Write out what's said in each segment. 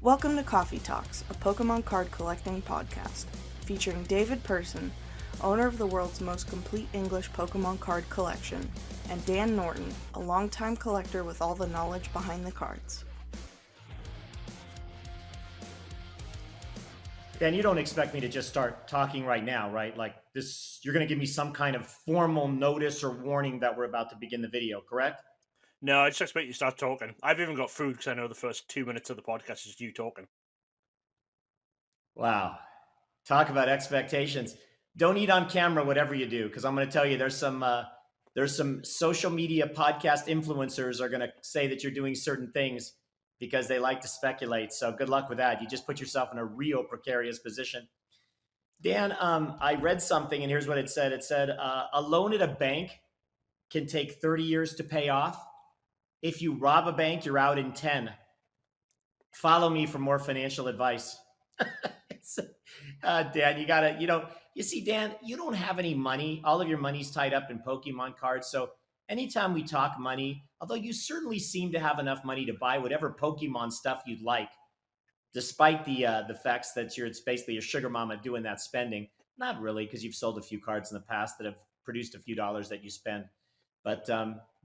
Welcome to Koffee Talks, a Pokemon card collecting podcast, featuring David Person, owner of the world's most complete English Pokemon card collection, and Dan Norton, a longtime collector with all the knowledge behind the cards. Dan, you don't expect me to just start talking right now, right? Like this, you're going to give me some kind of formal notice or warning that we're about to begin the video, correct? No, I just expect you to start talking. I've even got food because I know the first 2 minutes of the podcast is you talking. Wow. Talk about expectations. Don't eat on camera, whatever you do, because I'm going to tell you there's some social media podcast influencers are going to say that you're doing certain things because they like to speculate. So good luck with that. You just put yourself in a real precarious position. Dan, I read something and here's what it said. It said a loan at a bank can take 30 years to pay off. If you rob a bank, you're out in 10. Follow me for more financial advice. Dan, you see, Dan, you don't have any money. All of your money's tied up in Pokemon cards. So anytime we talk money, although you certainly seem to have enough money to buy whatever Pokemon stuff you'd like, despite the facts that it's basically your sugar mama doing that spending. Not really, because you've sold a few cards in the past that have produced a few dollars that you spend.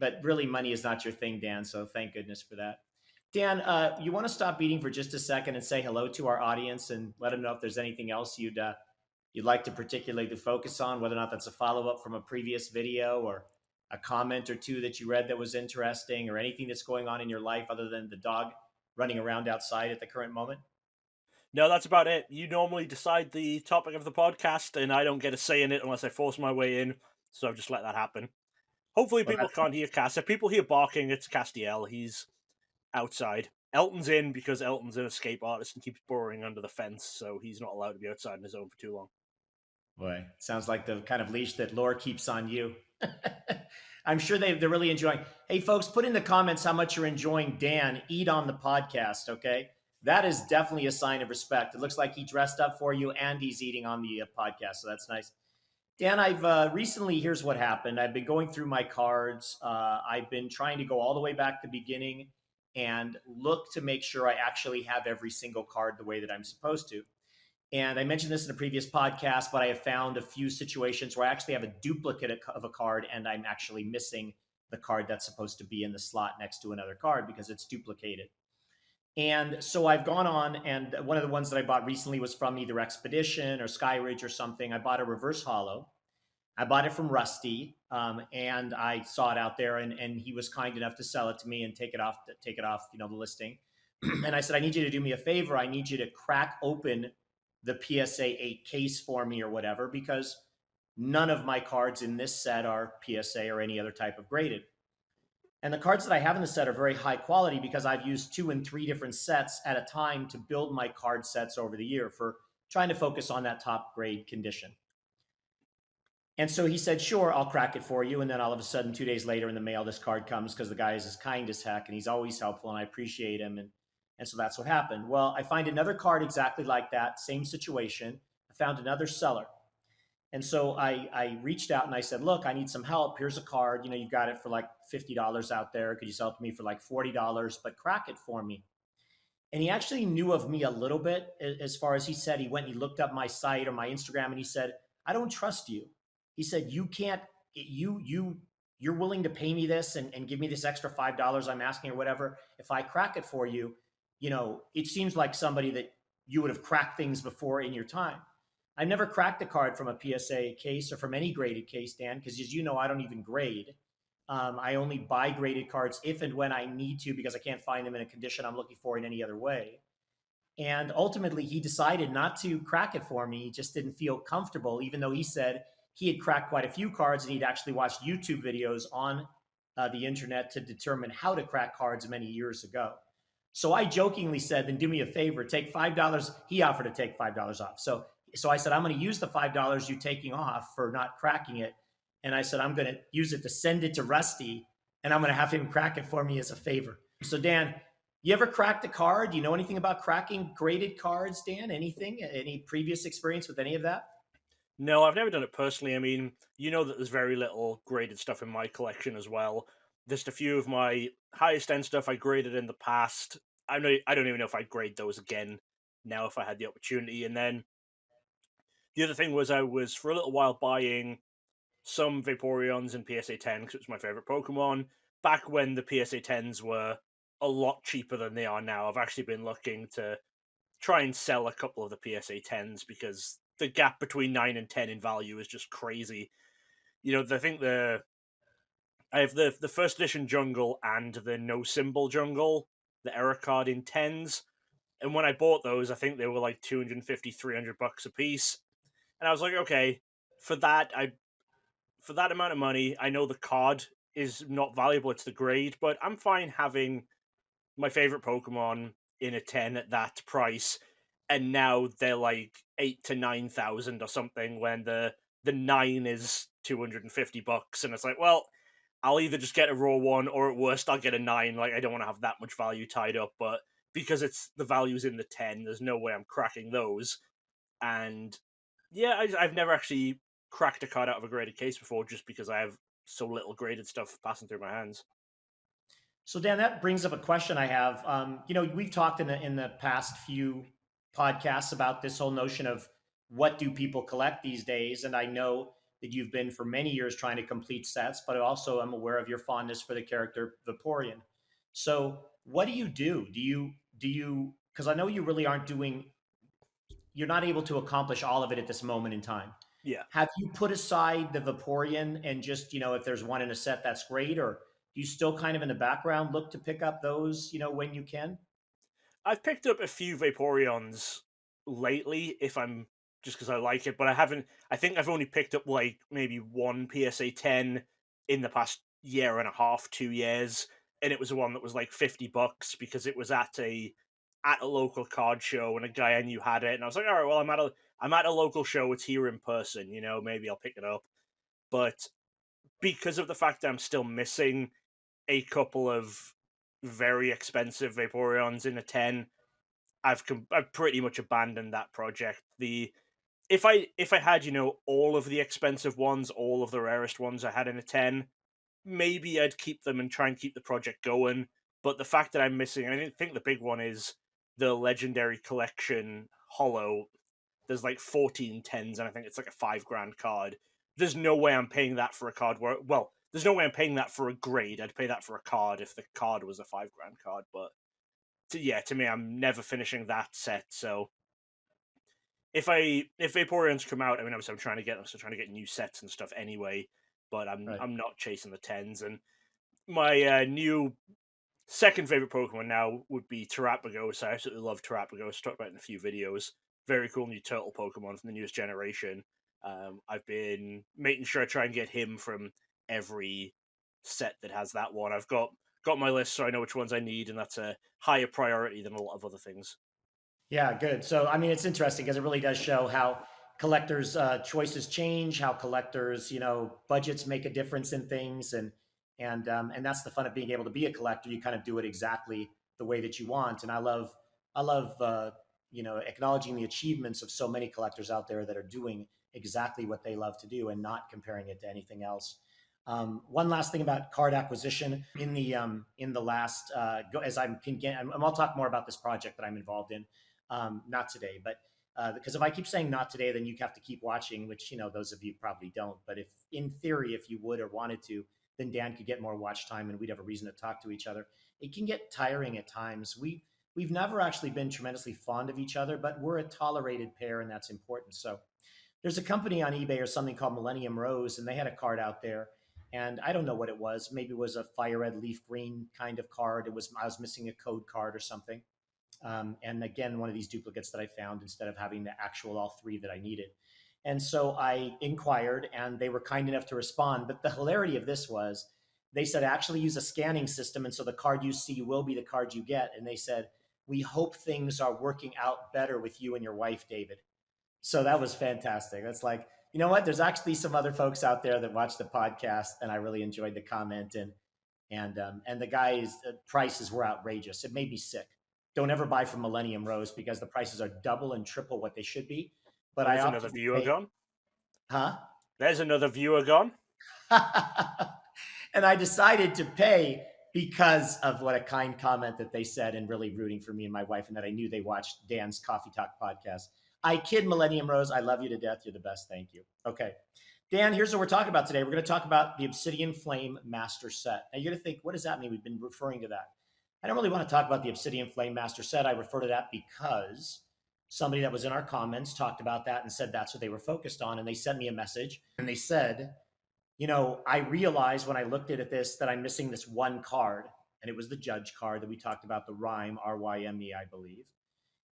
But really, money is not your thing, Dan. So thank goodness for that. Dan, you want to stop eating for just a second and say hello to our audience and let them know if there's anything else you'd like to particularly focus on, whether or not that's a follow-up from a previous video or a comment or two that you read that was interesting or anything that's going on in your life other than the dog running around outside at the current moment? No, that's about it. You normally decide the topic of the podcast, and I don't get a say in it unless I force my way in, so I've just let that happen. Hopefully people can't hear Cass. If people hear barking, it's Castiel. He's outside. Elton's in because Elton's an escape artist and keeps burrowing under the fence, so he's not allowed to be outside on his own for too long. Boy, sounds like the kind of leash that Lore keeps on you. I'm sure they're really enjoying. Hey, folks, put in the comments how much you're enjoying Dan eat on the podcast, okay? That is definitely a sign of respect. It looks like he dressed up for you and he's eating on the podcast, so that's nice. Dan, I've recently, here's what happened. I've been going through my cards. I've been trying to go all the way back to the beginning and look to make sure I actually have every single card the way that I'm supposed to. And I mentioned this in a previous podcast, but I have found a few situations where I actually have a duplicate of a card and I'm actually missing the card that's supposed to be in the slot next to another card because it's duplicated. And so I've gone on, and one of the ones that I bought recently was from either Expedition or Skyridge or something. I bought a reverse holo. I bought it from Rusty, and I saw it out there, and he was kind enough to sell it to me and take it off, the listing. And I said, I need you to do me a favor. I need you to crack open the PSA 8 case for me or whatever, because none of my cards in this set are PSA or any other type of graded. And the cards that I have in the set are very high quality because I've used 2 and 3 different sets at a time to build my card sets over the year for trying to focus on that top grade condition. And so he said, sure, I'll crack it for you. And then all of a sudden, 2 days later in the mail, this card comes because the guy is as kind as heck and he's always helpful and I appreciate him. And so that's what happened. Well, I find another card exactly like that, same situation. I found another seller. And so I reached out and I said, look, I need some help. Here's a card. You got it for like $50 out there. Could you sell it to me for like $40, but crack it for me? And he actually knew of me a little bit as far as he said, he went and he looked up my site or my Instagram and he said, I don't trust you. He said, you can't, you're willing to pay me this and give me this extra $5 I'm asking or whatever. If I crack it for you, it seems like somebody that you would have cracked things before in your time. I've never cracked a card from a PSA case or from any graded case, Dan, because as you know, I don't even grade. I only buy graded cards if and when I need to because I can't find them in a condition I'm looking for in any other way. And ultimately, he decided not to crack it for me. He just didn't feel comfortable, even though he said he had cracked quite a few cards and he'd actually watched YouTube videos on the internet to determine how to crack cards many years ago. So I jokingly said, then do me a favor, take $5. He offered to take $5 off. So I said, I'm going to use the $5 you're taking off for not cracking it. And I said, I'm going to use it to send it to Rusty, and I'm going to have him crack it for me as a favor. So, Dan, you ever cracked a card? Do you know anything about cracking graded cards, Dan? Anything? Any previous experience with any of that? No, I've never done it personally. I mean, you know that there's very little graded stuff in my collection as well. Just a few of my highest end stuff I graded in the past, I don't even know if I'd grade those again now if I had the opportunity. And then the other thing was I was for a little while buying some Vaporeons and PSA 10 because it was my favorite Pokemon back when the PSA 10s were a lot cheaper than they are now. I've actually been looking to try and sell a couple of the PSA 10s because the gap between 9 and 10 in value is just crazy. You know, I have the first edition jungle and the no symbol jungle, the error card in 10s. And when I bought those, I think they were like 250, $300 a piece. And I was like, okay, for that, for that amount of money, I know the card is not valuable, it's the grade, but I'm fine having my favorite Pokemon in a 10 at that price. And now they're like 8 to 9,000 or something when the 9 is $250. And it's like, well, I'll either just get a raw one or at worst I'll get a 9. Like, I don't want to have that much value tied up, but because it's the value's in the 10, there's no way I'm cracking those. And yeah, I've never actually cracked a card out of a graded case before just because I have so little graded stuff passing through my hands. So Dan, that brings up a question I have. We've talked in the past few podcasts about this whole notion of what do people collect these days, and I know that you've been for many years trying to complete sets, but also I'm aware of your fondness for the character Vaporeon. So what do you do? Do you? Because I know you really aren't doing. You're not able to accomplish all of it at this moment in time. Yeah. Have you put aside the Vaporeon and just, if there's one in a set, that's great? Or do you still kind of in the background look to pick up those, when you can? I've picked up a few Vaporeons lately, if I'm just because I like it, but I think I've only picked up like maybe one PSA 10 in the past year and a half, 2 years, and it was the one that was like $50 because it was at a local card show and a guy I knew had it, and I was like, all right, well, I'm at a local show, it's here in person, maybe I'll pick it up. But because of the fact that I'm still missing a couple of very expensive Vaporeons in a 10, I've pretty much abandoned that project. If I had all of the expensive ones, all of the rarest ones I had in a 10, maybe I'd keep them and try and keep the project going. But the fact that I'm missing, I think the big one is the Legendary Collection Hollow. There's like 14 10s, and I think it's like a $5,000 card. There's no way I'm paying that for a card there's no way I'm paying that for a grade. I'd pay that for a card if the card was a $5,000 card. But to me, I'm never finishing that set. So if Vaporeons come out, I mean, obviously I'm still trying to get new sets and stuff anyway. But Right. I'm not chasing the 10s. And my new second favorite Pokemon now would be Terapagos. I absolutely love Terapagos. Talked about it in a few videos. Very cool new turtle Pokemon from the newest generation. I've been making sure I try and get him from every set that has that one. I've got my list, so I know which ones I need, and that's a higher priority than a lot of other things. Yeah, good. So, I mean, it's interesting because it really does show how collectors' choices change, how collectors, budgets make a difference in things, and that's the fun of being able to be a collector. You kind of do it exactly the way that you want, and I love acknowledging the achievements of so many collectors out there that are doing exactly what they love to do and not comparing it to anything else. One last thing about card acquisition in the last as I'll talk more about this project that I'm involved in. Not today, but because if I keep saying not today, then you have to keep watching, which those of you probably don't. But if in theory, if you would or wanted to, then Dan could get more watch time, and we'd have a reason to talk to each other. It can get tiring at times. We've never actually been tremendously fond of each other, but we're a tolerated pair, and that's important. So there's a company on eBay or something called Millennium Rose, and they had a card out there. And I don't know what it was. Maybe it was a fire red leaf green kind of card. I was missing a code card or something. And again, one of these duplicates that I found instead of having the actual all three that I needed. And so I inquired, and they were kind enough to respond. But the hilarity of this was they said, actually use a scanning system. And so the card you see will be the card you get. And they said, we hope things are working out better with you and your wife, David. So that was fantastic. That's like, you know what? There's actually some other folks out there that watch the podcast, and I really enjoyed the comment. And the guy's prices were outrageous. It made me sick. Don't ever buy from Millennium Rose because the prices are double and triple what they should be. But There's another viewer gone. Huh? There's another viewer gone. And I decided to pay because of what a kind comment that they said and really rooting for me and my wife, and that I knew they watched Dan's Coffee Talk podcast. I kid, Millennium Rose. I love you to death. You're the best. Thank you. Okay. Dan, here's what we're talking about today. We're going to talk about the Obsidian Flame Master Set. Now, you're going to think, what does that mean? We've been referring to that. I don't really want to talk about the Obsidian Flame Master Set. I refer to that because somebody that was in our comments talked about that and said that's what they were focused on. And they sent me a message and they said, I realized when I looked at this that I'm missing this one card. And it was the judge card that we talked about, the Rhyme, RYME, I believe.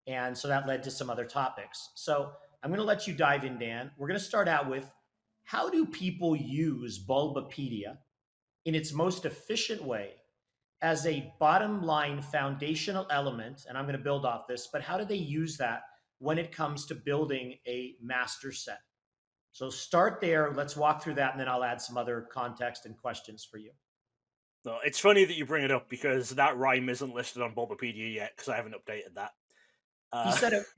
And so that led to some other topics. So I'm going to let you dive in, Dan. We're going to start out with, how do people use Bulbapedia in its most efficient way as a bottom line foundational element? And I'm going to build off this, but how do they use that when it comes to building a master set? So start there. Let's walk through that, and then I'll add some other context and questions for you. No, it's funny that you bring it up because that rhyme isn't listed on Bulbapedia yet because I haven't updated that.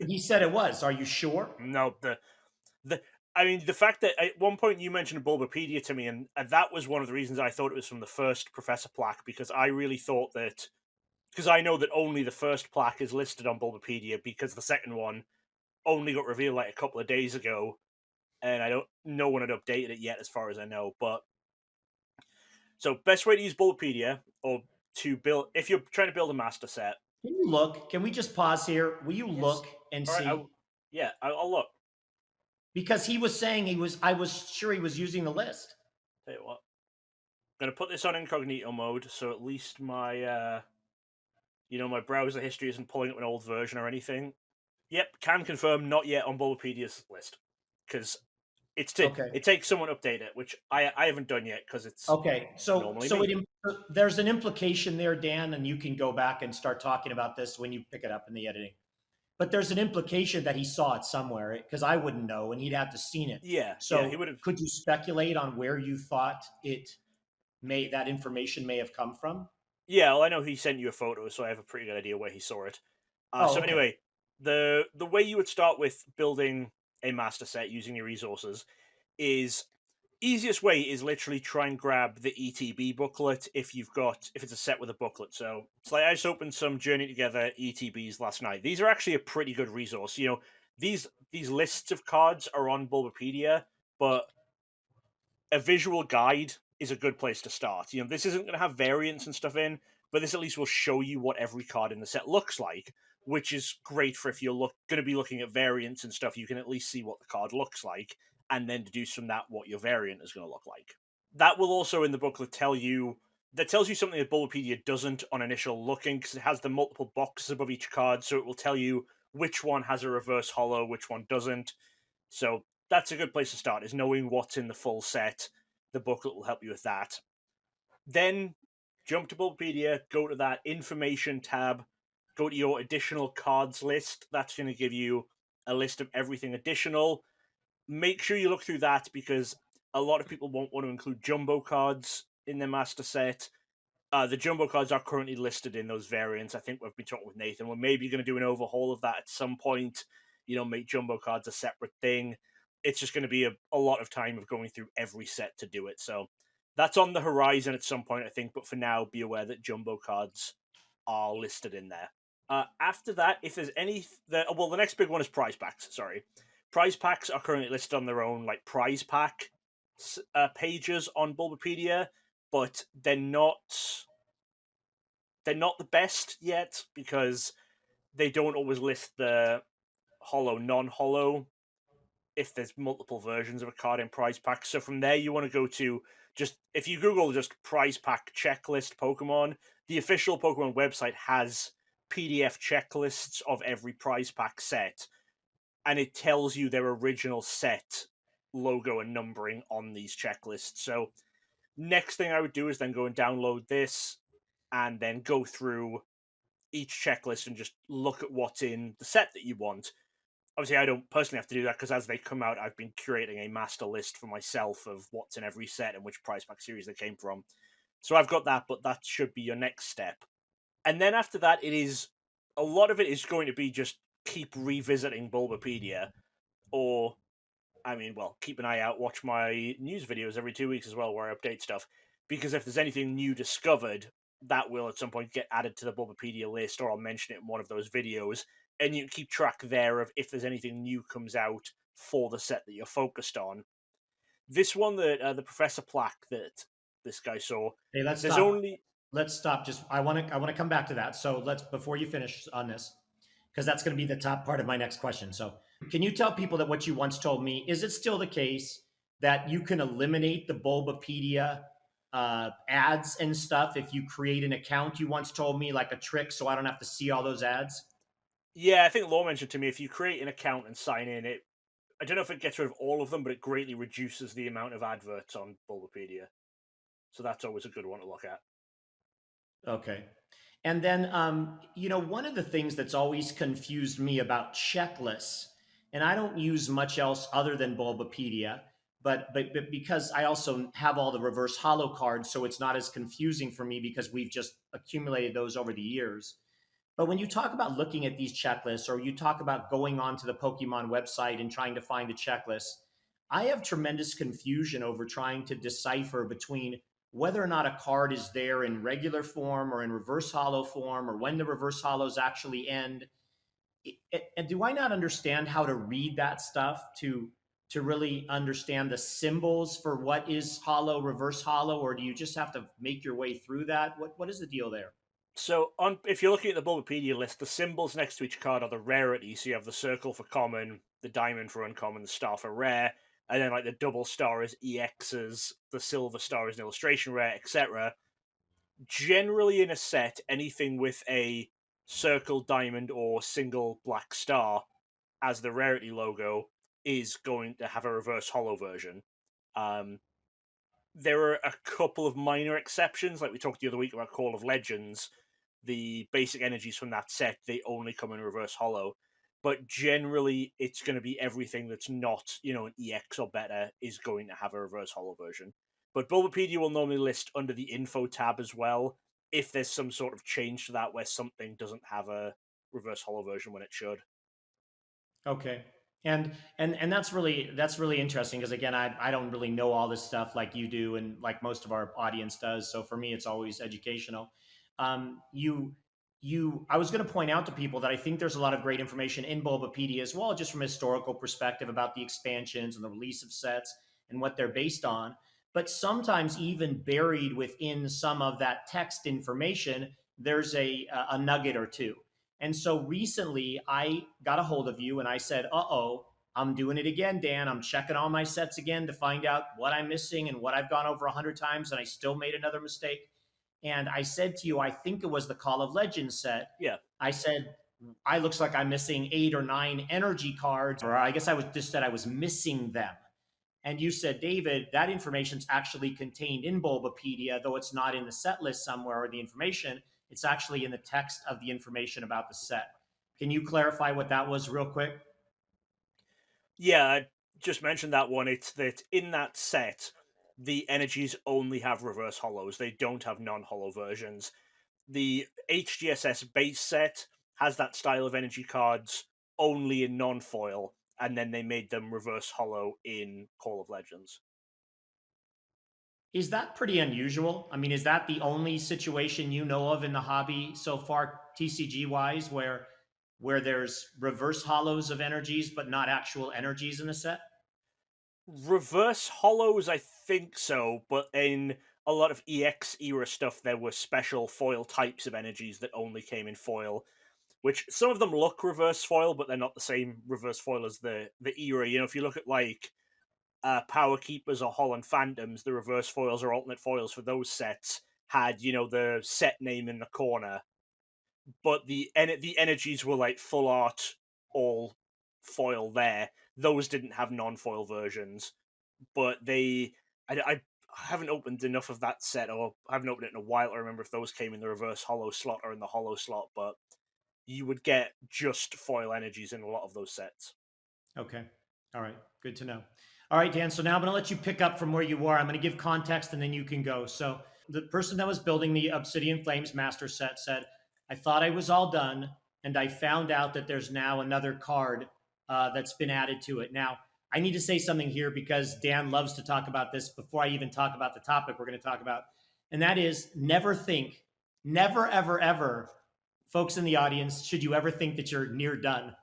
He said it was. Are you sure? No, the fact that at one point you mentioned Bulbapedia to me, and that was one of the reasons I thought it was from the first Professor Plaque, because I really thought that, because I know that only the first plaque is listed on Bulbapedia because the second one only got revealed like a couple of days ago, and no one had updated it yet as far as I know. But so best way to use Bulbapedia, or to build, if you're trying to build a master set. Can you look? Can we just pause here? Will you look and All see? Right, I'll look. Because he was saying I was sure he was using the list. Tell you what, I'm gonna put this on incognito mode, so at least my my browser history isn't pulling up an old version or anything. Yep, can confirm, not yet on Bulbapedia's list, because it takes someone to update it, which I haven't done yet because it's okay. So there's an implication there, Dan, and you can go back and start talking about this when you pick it up in the editing. But there's an implication that he saw it somewhere, because I wouldn't know, and he'd have to seen it. Yeah. So he would have. Could you speculate on where you thought that information may have come from? Yeah, well, I know he sent you a photo, so I have a pretty good idea where he saw it. Anyway, the way you would start with building a master set using your resources is, easiest way is literally try and grab the ETB booklet if it's a set with a booklet. So it's like I just opened some Journey Together ETBs last night. These are actually a pretty good resource. These lists of cards are on Bulbapedia, but a visual guide is a good place to start. This isn't going to have variants and stuff in, but this at least will show you what every card in the set looks like, which is great for if you're going to be looking at variants and stuff. You can at least see what the card looks like, and then deduce from that what your variant is going to look like. That will also in the booklet tells you something that Bulbapedia doesn't on initial looking, because it has the multiple boxes above each card, so it will tell you which one has a reverse holo, which one doesn't. So that's a good place to start, is knowing what's in the full set. The booklet will help you with that. Then jump to Bulbapedia, go to that information tab, go to your additional cards list. That's going to give you a list of everything additional. Make sure you look through that, because a lot of people won't want to include jumbo cards in their master set. The jumbo cards are currently listed in those variants. I think we've been talking with Nathan. We're maybe going to do an overhaul of that at some point. Make jumbo cards a separate thing. It's just going to be a lot of time of going through every set to do it. So that's on the horizon at some point, I think. But for now, be aware that jumbo cards are listed in there. After that, if there's the next big one is prize packs. Sorry. Prize packs are currently listed on their own, like, prize pack pages on Bulbapedia, but they're not the best yet, because they don't always list the holo, non-holo, if there's multiple versions of a card in prize packs. So from there, you want to go to, if you Google just prize pack checklist Pokemon, the official Pokemon website has PDF checklists of every prize pack set, and it tells you their original set logo and numbering on these checklists. So next thing I would do is then go and download this, and then go through each checklist and just look at what's in the set that you want. Obviously, I don't personally have to do that, because as they come out, I've been curating a master list for myself of what's in every set and which prize pack series they came from. So I've got that, but that should be your next step. And then after that, a lot of it is going to be just keep revisiting Bulbapedia, or, keep an eye out, watch my news videos every 2 weeks as well, where I update stuff. Because if there's anything new discovered, that will at some point get added to the Bulbapedia list, or I'll mention it in one of those videos, and you can keep track there of if there's anything new comes out for the set that you're focused on. This one, that the Professor plaque that this guy saw, Hey, let's there's stop. only Let's stop. Just I want to come back to that. So let's before you finish on this, because that's going to be the top part of my next question. So can you tell people that what you once told me, is it still the case that you can eliminate the Bulbapedia ads and stuff if you create an account? You once told me, like a trick, so I don't have to see all those ads. Yeah, I think Law mentioned to me, if you create an account and sign in, I don't know if it gets rid of all of them, but it greatly reduces the amount of adverts on Bulbapedia. So that's always a good one to look at. Okay. And then, one of the things that's always confused me about checklists, and I don't use much else other than Bulbapedia, but because I also have all the reverse holo cards, so it's not as confusing for me because we've just accumulated those over the years. But when you talk about looking at these checklists, or you talk about going onto the Pokemon website and trying to find the checklist, I have tremendous confusion over trying to decipher between whether or not a card is there in regular form or in reverse holo form, or when the reverse holos actually end. And do I not understand how to read that stuff to really understand the symbols for what is holo, reverse holo, or do you just have to make your way through that? What is the deal there? So, if you're looking at the Bulbapedia list, the symbols next to each card are the rarity. So you have the circle for common, the diamond for uncommon, the star for rare, and then like the double star is EXs, the silver star is an illustration rare, etc. Generally, in a set, anything with a circle, diamond, or single black star as the rarity logo is going to have a reverse holo version. Um, there are a couple of minor exceptions, like we talked the other week about Call of Legends. The basic energies from that set, they only come in reverse holo. But generally, it's going to be everything that's not, an EX or better is going to have a reverse holo version. But Bulbapedia will normally list under the info tab as well if there's some sort of change to that where something doesn't have a reverse holo version when it should. Okay. And that's really interesting because again, I don't really know all this stuff like you do and like most of our audience does. So for me, it's always educational. You I was going to point out to people that I think there's a lot of great information in Bulbapedia as well, just from a historical perspective about the expansions and the release of sets and what they're based on. But sometimes even buried within some of that text information, there's a nugget or two. And so recently I got a hold of you and I said, I'm doing it again, Dan. I'm checking all my sets again to find out what I'm missing and what I've gone over 100 times. And I still made another mistake. And I said to you, I think it was the Call of Legends set. Yeah. I said, I looks like I'm missing 8 or 9 energy cards, or I guess I was just said I was missing them. And you said, David, that information's actually contained in Bulbapedia, though it's not in the set list somewhere or the information. It's actually in the text of the information about the set. Can you clarify what that was real quick? Yeah, I just mentioned that one. It's that in that set, the energies only have reverse holos. They don't have non-holo versions. The HGSS base set has that style of energy cards only in non-foil, and then they made them reverse holo in Call of Legends. Is that pretty unusual? I mean, is that the only situation you know of in the hobby so far, TCG wise, where there's reverse holos of energies but not actual energies in the set? Reverse holos, I think so, but in a lot of EX era stuff, there were special foil types of energies that only came in foil, which some of them look reverse foil, but they're not the same reverse foil as the era. If you look at like Power Keepers or Holland Phantoms, the reverse foils or alternate foils for those sets had, the set name in the corner, but the energies were like full art, all foil there. Those didn't have non-foil versions, but I haven't opened enough of that set, or I haven't opened it in a while to remember if those came in the reverse holo slot or in the holo slot, but you would get just foil energies in a lot of those sets. Okay. All right. Good to know. All right, Dan. So now I'm going to let you pick up from where you were. I'm going to give context and then you can go. So the person that was building the Obsidian Flames Master set said, I thought I was all done, and I found out that there's now another card that's been added to it. Now, I need to say something here because Dan loves to talk about this before I even talk about the topic we're going to talk about. And that is, never think Never, ever, ever, folks in the audience, should you ever think that you're near done.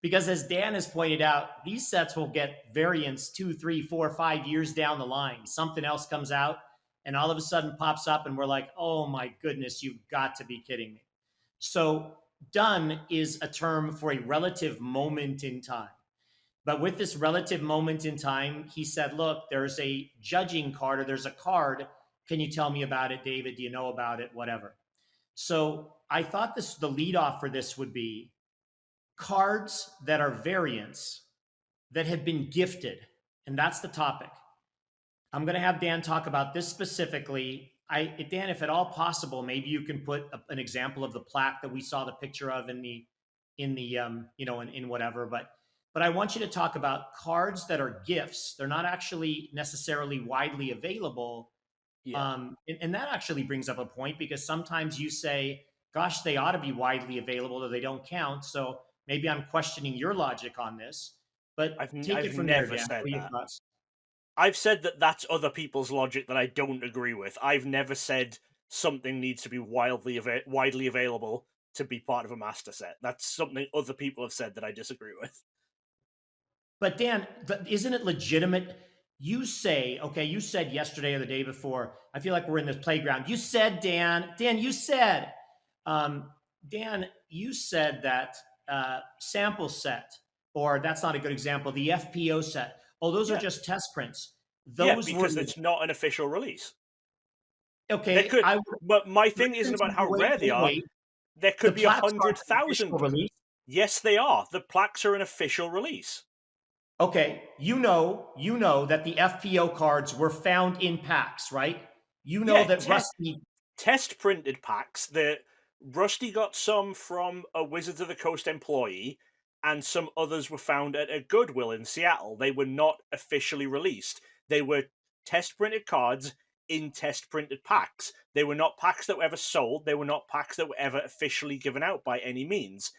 Because as Dan has pointed out, these sets will get variants 2, 3, 4, 5 years down the line. Something else comes out and all of a sudden pops up, and we're like, oh my goodness, you've got to be kidding me. So, done is a term for a relative moment in time. But with this relative moment in time, he said, look, there's a judging card, or there's a card. Can you tell me about it, David? Do you know about it? Whatever. So I thought the lead off for this would be cards that are variants that have been gifted. And that's the topic. I'm going to have Dan talk about this specifically. Dan, if at all possible, maybe you can put an example of the plaque that we saw the picture of in whatever. But I want you to talk about cards that are gifts. They're not actually necessarily widely available. Yeah. And that actually brings up a point, because sometimes you say, gosh, they ought to be widely available, or they don't count. So maybe I'm questioning your logic on this. But take it from there, never Dan. said What are your that. thoughts? I've said that that's other people's logic that I don't agree with. I've never said something needs to be widely available to be part of a master set. That's something other people have said that I disagree with. But Dan, isn't it legitimate? You say, okay, you said yesterday or the day before, I feel like we're in this playground. You said, Dan, you said, Dan, you said that sample set, or that's not a good example, the FPO set. Oh, those are just test prints. Those because were it's not an official release. okay. But my thing isn't about how rare they are. There could be 100,000. Yes, they are. The plaques are an official release. Okay, you know that the FPO cards were found in packs, right? You know that Rusty test printed packs. That Rusty got some from a Wizards of the Coast employee, and some others were found at a Goodwill in Seattle. They were not officially released. They were test printed cards in test printed packs. They were not packs that were ever sold. They were not packs that were ever officially given out by any means.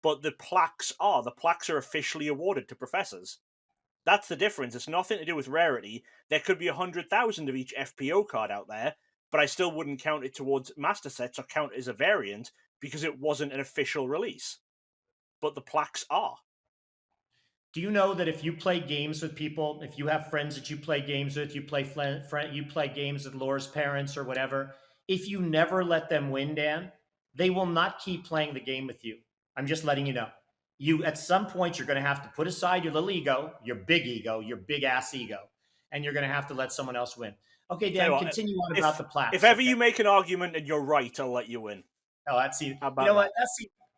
But the plaques are. The plaques are officially awarded to professors. That's the difference. It's nothing to do with rarity. There could be 100,000 of each FPO card out there, but I still wouldn't count it towards master sets or count it as a variant because it wasn't an official release. But the plaques are. Do you know that if you play games with people, if you have friends that you play games with, you play games with Laura's parents or whatever, if you never let them win, Dan, they will not keep playing the game with you. I'm just letting you know. You, at some point, you're going to have to put aside your little ego, your big ass ego, and you're going to have to let someone else win. Okay, Dan, continue on about the plaques. If ever you make an argument and you're right, I'll let you win. Oh, that seems. You know what?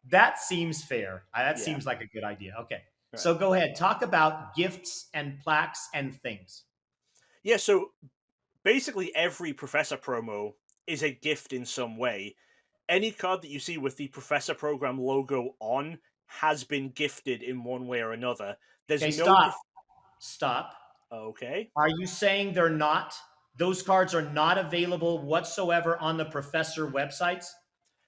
That seems fair. That seems like a good idea. Okay. Right. So go ahead. Talk about gifts and plaques and things. Yeah, so basically every Professor promo is a gift in some way. Any card that you see with the Professor Program logo on has been gifted in one way or another. There's Stop. Okay. Are you saying they're not? Those cards are not available whatsoever on the Professor websites?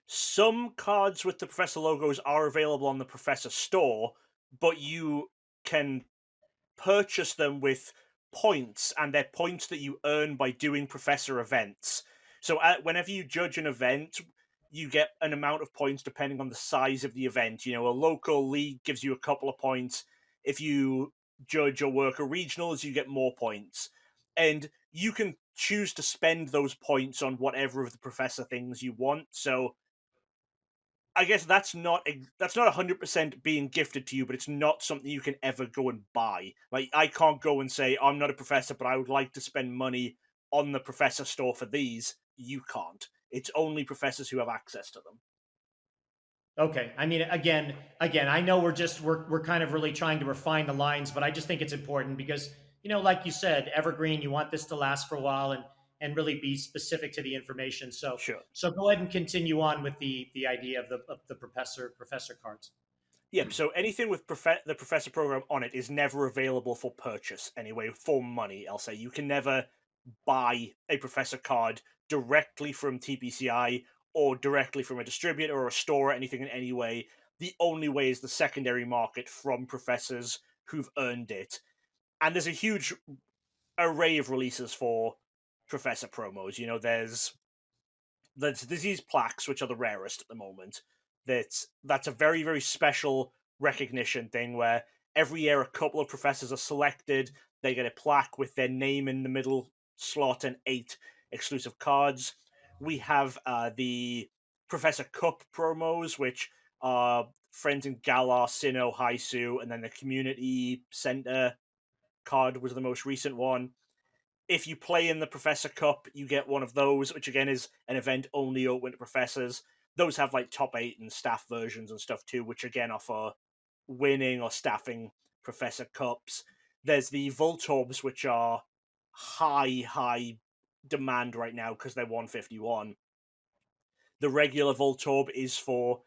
Some cards with the Professor logos are available on the Professor store, but you can purchase them with points, and they're points that you earn by doing Professor events. So whenever you judge an event, you get an amount of points depending on the size of the event. You know, a local league gives you a couple of points. If you judge or work a regionals, you get more points. And you can choose to spend those points on whatever of the Professor things you want. So I guess that's not 100% being gifted to you, but it's not something you can ever go and buy. Like, I can't go and say, I'm not a professor, but I would like to spend money on the Professor store for these. You can't. It's only professors who have access to them. Okay. I mean, again, I know we're kind of really trying to refine the lines, but I just think it's important because, you know, like you said, evergreen, you want this to last for a while and really be specific to the information. So, sure. So go ahead and continue on with the idea of the professor cards. Yeah, so anything with the Professor program on it is never available for purchase anyway, for money, I'll say. You can never buy a Professor card directly from TPCI or directly from a distributor or a store or anything in any way. The only way is the secondary market from professors who've earned it. And there's a huge array of releases for Professor promos. You know, there's there's disease plaques, which are the rarest at the moment. That's a very, very special recognition thing where every year a couple of professors are selected. They get a plaque with their name in the middle slot and 8 exclusive cards. We have the Professor Cup promos, which are Friends in Galar, Sinnoh, Haisu, and then the Community Center card was the most recent one. If you play in the Professor Cup, you get one of those, which again is an event only open to professors. Those have like top 8 and staff versions and stuff too, which again offer winning or staffing Professor Cups. There's the Voltorbs, which are high demand right now because they're 151. The regular Voltorb is for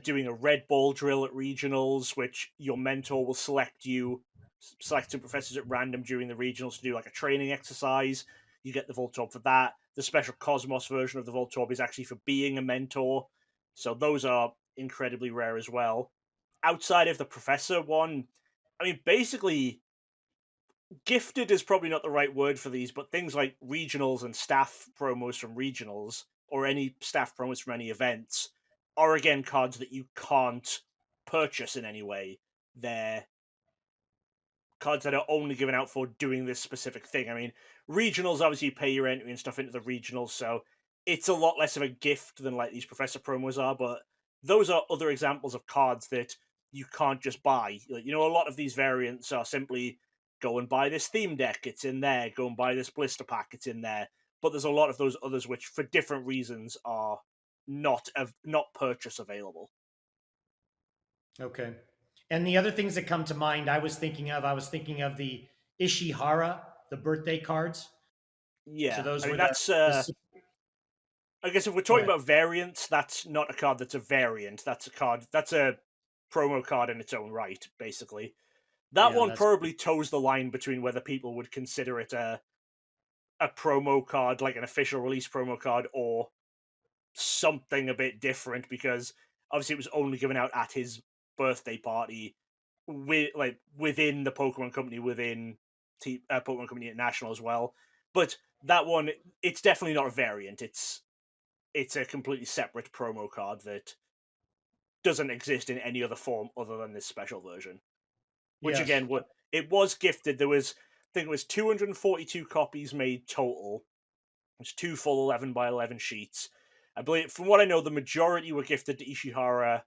doing a red ball drill at regionals, which your mentor will select some professors at random during the regionals to do like a training exercise. You get the Voltorb for that. The special Cosmos version of the Voltorb is actually for being a mentor. So those are incredibly rare as well. Outside of the Professor one, I mean, basically, gifted is probably not the right word for these, but things like regionals and staff promos from regionals, or any staff promos from any events, are again cards that you can't purchase in any way. They're cards that are only given out for doing this specific thing. I mean, regionals obviously pay your entry and stuff into the regionals, so it's a lot less of a gift than like these professor promos are, but those are other examples of cards that you can't just buy. You know, a lot of these variants are simply go and buy this theme deck, it's in there, go and buy this blister pack, it's in there. But there's a lot of those others which for different reasons are not purchase available. Okay. And the other things that come to mind, I was thinking of the Ishihara, the birthday cards. Yeah, So those I mean were that's I guess if we're Go talking ahead. about variants, that's not a card that's a variant. That's a card that's a promo card in its own right, basically. That Yeah, one that's probably toes the line between whether people would consider it a promo card, like an official release promo card, or something a bit different, because obviously it was only given out at his birthday party within the Pokemon Company, within Pokemon Company International as well. But that one, it's definitely not a variant. It's a completely separate promo card that doesn't exist in any other form other than this special version. Which yes. again, it was gifted. I think it was 242 copies made total. It's 2 full 11 by 11 sheets. I believe, from what I know, the majority were gifted to Ishihara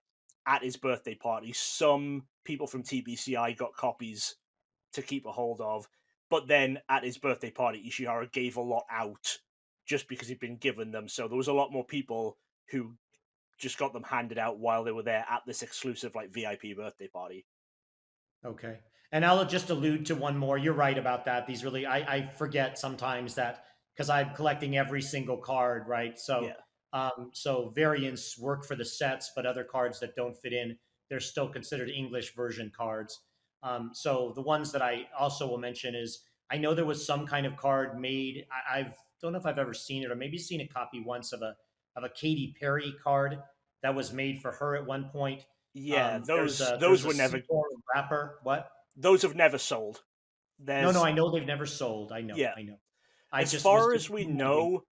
at his birthday party. Some people from TBCI got copies to keep a hold of, but then at his birthday party, Ishihara gave a lot out just because he'd been given them. So there was a lot more people who just got them handed out while they were there at this exclusive like VIP birthday party. Okay. And I'll just allude to one more. You're right about that. These really, I forget sometimes that because I'm collecting every single card, right? So, Yeah. so variants work for the sets, but other cards that don't fit in, they're still considered English version cards. So the ones that I also will mention is I know there was some kind of card made. I don't know if I've ever seen it or maybe seen a copy once of a Katy Perry card that was made for her at one point. Yeah, There's those a were never Seaborn wrapper. What? those have never sold. No, There's I know they've never sold. I know, Yeah. I know. I As just was far just as we wondering. know,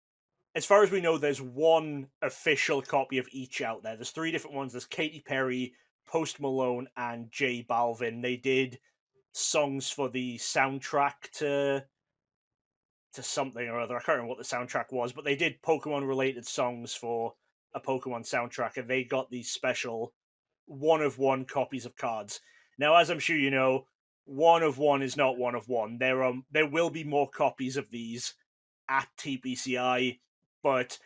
as far as we know, there's one official copy of each out there. There's 3 different ones. There's Katy Perry, Post Malone, and J Balvin. They did songs for the soundtrack to something or other. I can't remember what the soundtrack was, but they did Pokemon related songs for a Pokemon soundtrack, and they got these special 1 of 1 copies of cards. Now, as I'm sure you know, 1 of 1 is not 1 of 1. There will be more copies of these at TBCI, but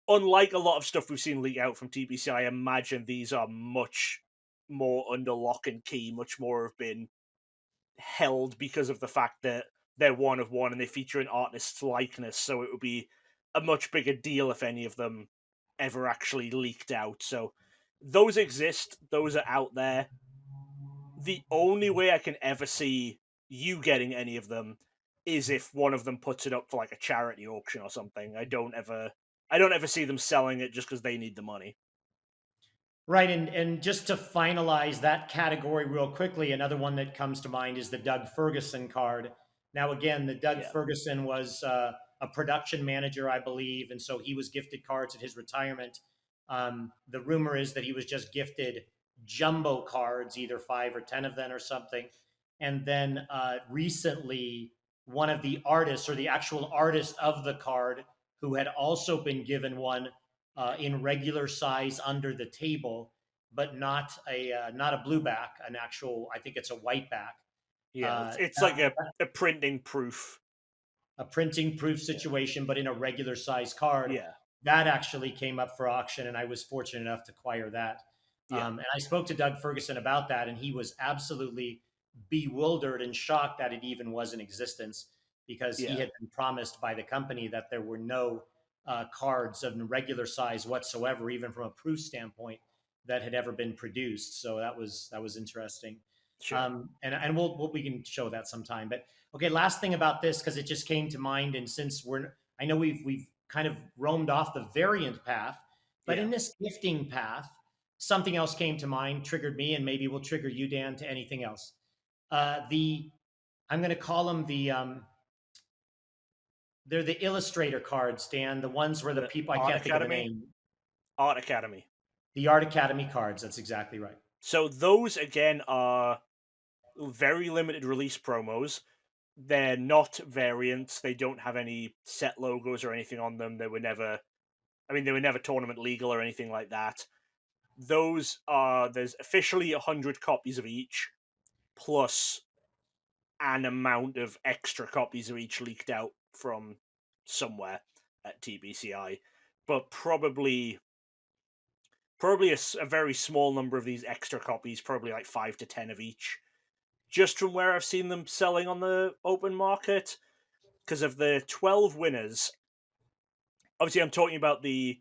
unlike a lot of stuff we've seen leak out from TBCI, I imagine these are much more under lock and key, much more have been held because of the fact that they're 1 of 1 and they feature an artist's likeness, so it would be a much bigger deal if any of them ever actually leaked out. So those exist, those are out there. The only way I can ever see you getting any of them is if one of them puts it up for like a charity auction or something. I don't ever see them selling it just because they need the money. Right, and just to finalize that category real quickly, another one that comes to mind is the Doug Ferguson card. Now, again, the Doug Yeah. Ferguson was a production manager, I believe, and so he was gifted cards at his retirement. The rumor is that he was just gifted jumbo cards, either 5 or 10 of them or something. And then recently, one of the artists or the actual artist of the card, who had also been given one in regular size under the table, but not a blue back, an actual, I think it's a white back. Yeah, it's like a printing proof. A printing proof situation, but in a regular size card. Yeah. That actually came up for auction, and I was fortunate enough to acquire that. Yeah. And I spoke to Doug Ferguson about that, and he was absolutely bewildered and shocked that it even was in existence, because he had been promised by the company that there were no cards of regular size whatsoever, even from a proof standpoint, that had ever been produced. So that was interesting. Sure. And we can show that sometime. But okay, last thing about this, because it just came to mind, and since I know we've kind of roamed off the variant path, but in this gifting path, something else came to mind, triggered me, and maybe will trigger you, Dan, to anything else. I'm going to call them they're the illustrator cards, Dan, the ones where the people, I can't think of the name. Art Academy. The Art Academy cards, that's exactly right. So those, again, are very limited release promos. They're not variants. They don't have any set logos or anything on them. They were never tournament legal or anything like that. Those are, there's officially 100 copies of each, plus an amount of extra copies of each leaked out from somewhere at TBCI. But probably a very small number of these extra copies, probably like 5 to 10 of each, just from where I've seen them selling on the open market. Because of the 12 winners, obviously I'm talking about the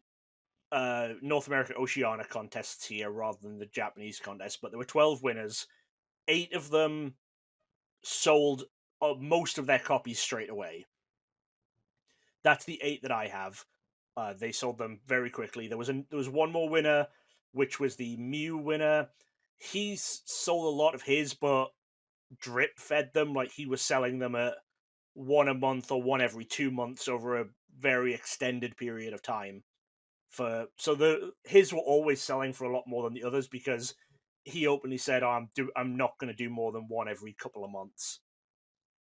North America Oceania contests here rather than the Japanese contest, but there were 12 winners. 8 of them sold most of their copies straight away. That's the 8 that I have. They sold them very quickly. There was one more winner, which was the Mew winner. He's sold a lot of his, but drip fed them. Like, he was selling them at one a month or one every 2 months over a very extended period of time. His were always selling for a lot more than the others, because he openly said, I'm not going to do more than one every couple of months.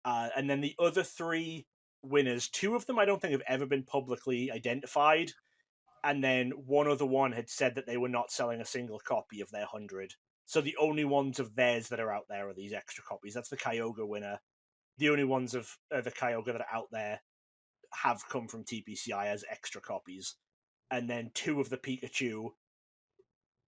And then the other 3 winners, 2 of them I don't think have ever been publicly identified, and then one other one had said that they were not selling a single copy of their 100. So the only ones of theirs that are out there are these extra copies. That's the Kyogre winner. The only ones of the Kyogre that are out there have come from TPCI as extra copies. And then 2 of the Pikachu,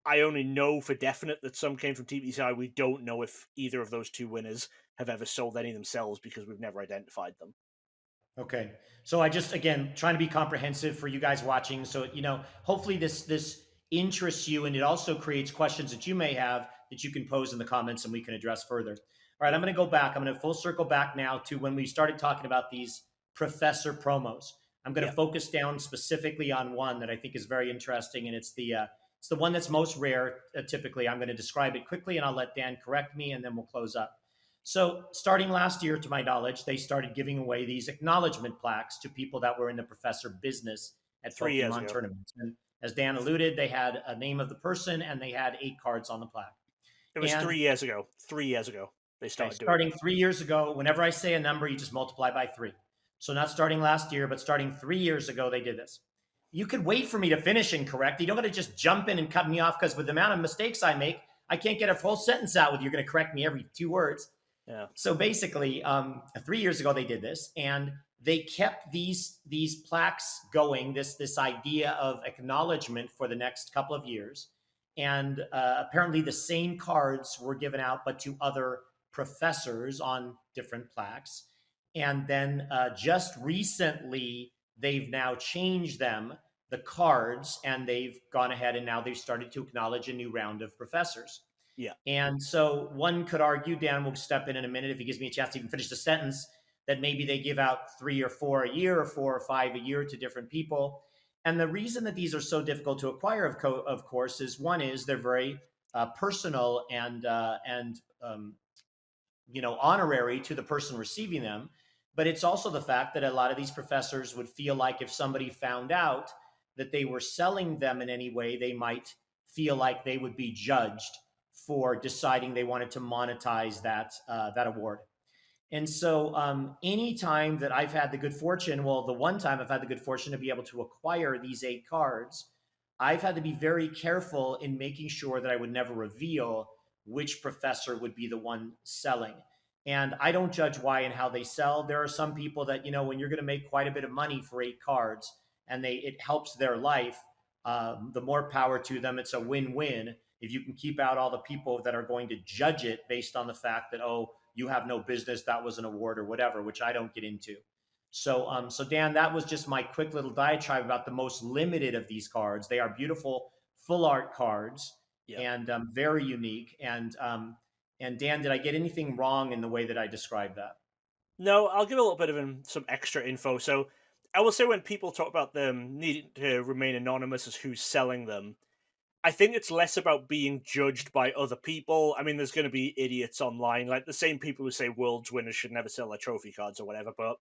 I only know for definite that some came from TPCI. We don't know if either of those 2 winners have ever sold any themselves, because we've never identified them. Okay. So I just, again, trying to be comprehensive for you guys watching. So, hopefully this interests you, and it also creates questions that you may have that you can pose in the comments and we can address further. All right. I'm going to go back. I'm going to full circle back now to when we started talking about these professor promos. I'm going to focus down specifically on one that I think is very interesting, and it's the one that's most rare. Typically, I'm going to describe it quickly, and I'll let Dan correct me, and then we'll close up. So starting last year, to my knowledge, they started giving away these acknowledgement plaques to people that were in the professor business at Pokemon tournaments. And as Dan alluded, they had a name of the person, and they had 8 cards on the plaque. It was 3 years ago. 3 years ago, they started doing it. Starting 3 years ago, whenever I say a number, you just multiply by 3. So not starting last year, but starting 3 years ago, they did this. You could wait for me to finish and correct. You don't got to just jump in and cut me off, because with the amount of mistakes I make, I can't get a full sentence out with you. You're going to correct me every 2 words. Yeah. So basically, 3 years ago, they did this, and they kept these plaques going, this idea of acknowledgement for the next couple of years. And apparently the same cards were given out, but to other professors on different plaques. And then just recently, they've now changed them, the cards, and they've gone ahead and now they've started to acknowledge a new round of professors. Yeah. And so one could argue, Dan will step in a minute if he gives me a chance to even finish the sentence, that maybe they give out 3 or 4 a year, or 4 or 5 a year to different people. And the reason that these are so difficult to acquire, of course, is one is they're very personal and honorary to the person receiving them. But it's also the fact that a lot of these professors would feel like if somebody found out that they were selling them in any way, they might feel like they would be judged for deciding they wanted to monetize that award. And so, anytime that I've had the good fortune, well, the one time I've had the good fortune to be able to acquire these 8 cards, I've had to be very careful in making sure that I would never reveal which professor would be the one selling. And I don't judge why and how they sell. There are some people that, when you're going to make quite a bit of money for 8 cards and it helps their life, the more power to them. It's a win-win if you can keep out all the people that are going to judge it based on the fact that, oh, you have no business, that was an award or whatever, which I don't get into. So Dan, that was just my quick little diatribe about the most limited of these cards. They are beautiful full art cards, Yeah. and very unique. And Dan, did I get anything wrong in the way that I described that? No, I'll give a little bit of some extra info. So I will say when people talk about them needing to remain anonymous as who's selling them, I think it's less about being judged by other people. I mean, there's going to be idiots online, like the same people who say World's winners should never sell their trophy cards or whatever, but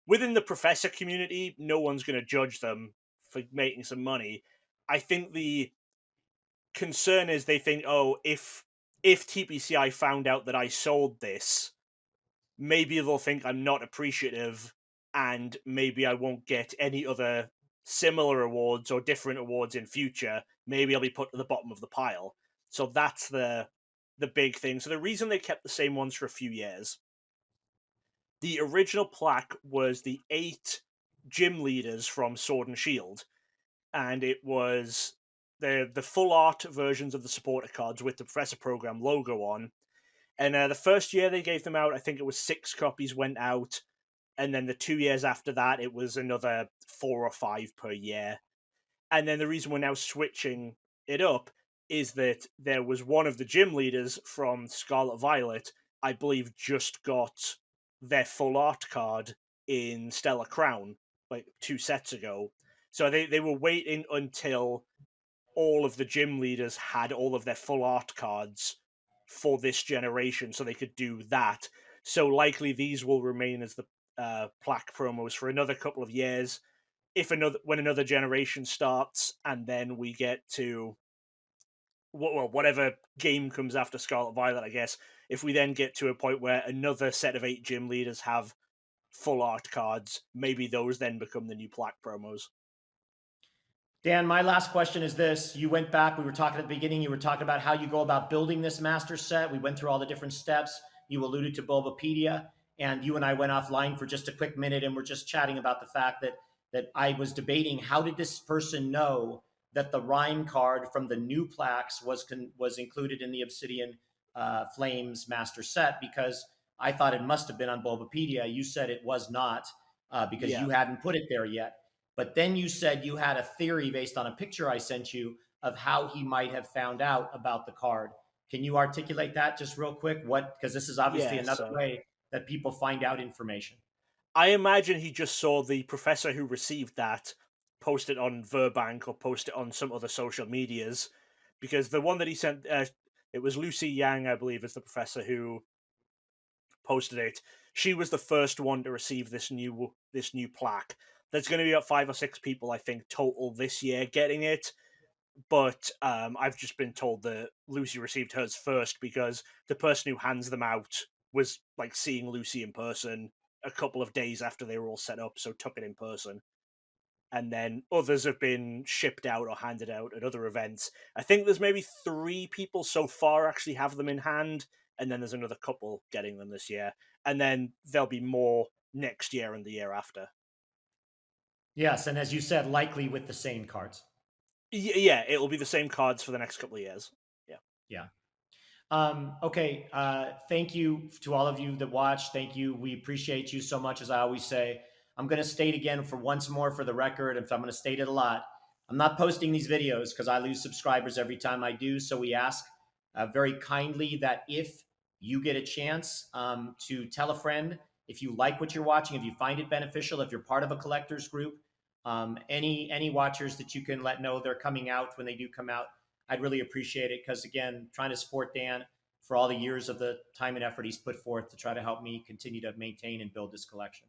within the professor community, no one's going to judge them for making some money. I think the concern is they think, oh, if TPCI found out that I sold this, maybe they'll think I'm not appreciative, and maybe I won't get any other similar awards or different awards in future. Maybe I'll be put to the bottom of the pile. So that's the big thing. So the reason they kept the same ones for a few years, the original plaque was the 8 gym leaders from Sword and Shield, and it was the full art versions of the supporter cards with the Professor Program logo on. And the first year they gave them out, I think it was 6 copies went out. And then the 2 years after that, it was another 4 or 5 per year. And then the reason we're now switching it up is that there was one of the gym leaders from Scarlet Violet, I believe, just got their full art card in Stellar Crown like 2 sets ago. So they were waiting until all of the gym leaders had all of their full art cards for this generation so they could do that. So likely these will remain as the plaque promos for another couple of years. When another generation starts, and then we get to whatever game comes after Scarlet Violet, I guess. If we then get to a point where another set of 8 gym leaders have full art cards, maybe those then become the new plaque promos. Dan, my last question is this. You went back, we were talking at the beginning, you were talking about how you go about building this master set. We went through all the different steps. You alluded to Bulbapedia, and you and I went offline for just a quick minute, and we're just chatting about the fact that I was debating, how did this person know that the rhyme card from the new plaques was included in the Obsidian Flames master set? Because I thought it must have been on Bulbapedia. You said it was not, because you hadn't put it there yet. But then you said you had a theory based on a picture I sent you of how he might have found out about the card. Can you articulate that just real quick? Because this is obviously another way that people find out information. I imagine he just saw the professor who received that post it on Verbank or post it on some other social medias, because the one that he sent, it was Lucy Yang, I believe, is the professor who posted it. She was the first one to receive this new plaque. There's going to be about 5 or 6 people, I think, total this year getting it. But I've just been told that Lucy received hers first because the person who hands them out was like seeing Lucy in person a couple of days after they were all set up, so took it in person. And then others have been shipped out or handed out at other events. I think there's maybe 3 people so far actually have them in hand, and then there's another couple getting them this year. And then there'll be more next year and the year after. Yes, and as you said, likely with the same cards. Yeah, it will be the same cards for the next couple of years. Yeah. Okay. Thank you to all of you that watched. Thank you. We appreciate you so much, as I always say. I'm going to state again for once more for the record, if I'm going to state it a lot, I'm not posting these videos because I lose subscribers every time I do. So we ask very kindly that if you get a chance to tell a friend, if you like what you're watching, if you find it beneficial, if you're part of a collectors group, any watchers that you can let know they're coming out when they do come out, I'd really appreciate it, because again, trying to support Dan for all the years of the time and effort he's put forth to try to help me continue to maintain and build this collection.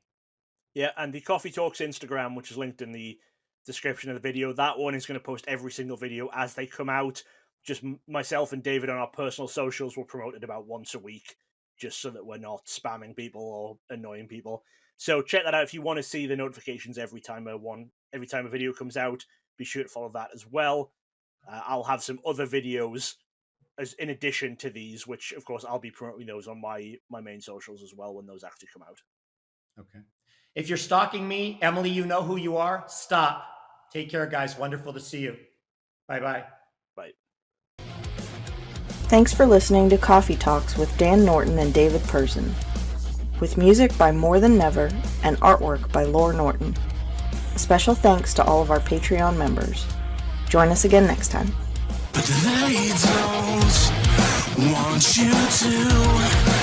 Yeah, and the Koffee Talks Instagram, which is linked in the description of the video, that one is going to post every single video as they come out. Just myself and David on our personal socials will promote it about once a week, just so that we're not spamming people or annoying people. So check that out if you want to see the notifications every time a video comes out. Be sure to follow that as well. I'll have some other videos as in addition to these, which of course I'll be promoting those on my main socials as well when those actually come out. Okay. If you're stalking me, Emily, you know who you are. Stop. Take care, guys. Wonderful to see you. Bye-bye. Bye. Thanks for listening to Koffee Talks with Dan Norton and David Person, with music by More Than Never and artwork by Lore Norton. A special thanks to all of our Patreon members. Join us again next time. But they don't want you to.